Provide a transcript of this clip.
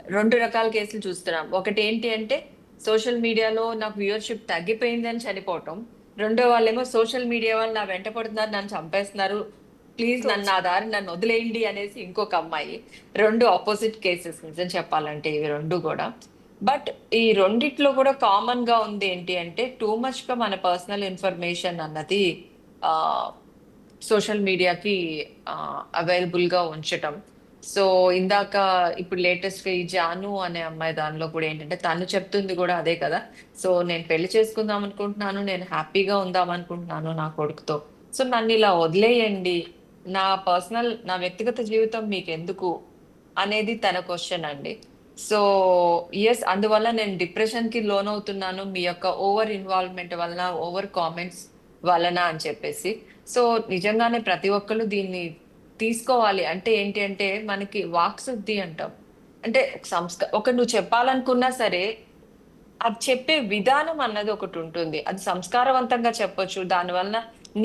2 రకాల కేసులు చూస్తున్నాం. ఒకటేంటి అంటే సోషల్ మీడియాలో నాకు వ్యూవర్‌షిప్ తగ్గిపోయిందని చనిపోవటం. రెండో వాళ్ళేమో సోషల్ మీడియా వాళ్ళు నా వెంట పడుతున్నారు, నన్ను చంపేస్తున్నారు. ప్లీజ్ నన్ను ట్రోల్స్. నా దారి నన్నొదిలేయండి అనేసి ఇంకొక అమ్మాయి. 2 అపోజిట్ కేసెస్ నిజం చెప్పాలంటే ఇవి 2 గూడా. బట్ ఈ రెండిట్లో కూడా కామన్‌గా ఉందేంటి అంటే టూ మచ్‌గా మన పర్సనల్ ఇన్ఫర్మేషన్ అన్నది ఆహ్, సోషల్ మీడియాకి అవైలబుల్‌గా ఉంచటం. సో, ఇందాక ఇప్పుడు లేటెస్ట్‌గా ఈ 'జాను' అనే అమ్మాయి దానిలో కూడా ఏంటంటే తను చెప్తుంది గూడా అదే కదా! సో, నేను పెళ్లి చేసుకుందాం అనుకుంటున్నాను. నేను హ్యాపీగా ఉందాం అనుకుంటున్నాను నా కొడుకుతో. సో, నన్నిలా వదిలేయండి. నా వ్యక్తిగత జీవితం మీకెందుకు? అనేది తన క్వెషన్ అండి. సో, యెస్ అందువల్ల నేను డిప్రెషన్‌కి లోనవుతున్నాను. మీ యొక్క ఓవర్ ఇన్వాల్వ్‌మెంట్ వలన, ఓవర్ కామెంట్స్ వలన అని చెప్పేసి. సో, నిజంగానే ప్రతి ఒక్కళ్ళు దీన్ని తీసుకోవాలి. అంటే ఏంటి అంటే, మనకి వాక్శుద్ధి అంటాం. అంటే నువ్వు చెప్పాలనుకున్నా సరే, అది చెప్పే విధానం అన్నది ఒకటుంటుంది. అది సంస్కారవంతంగా చెప్పొచ్చు. దానివలన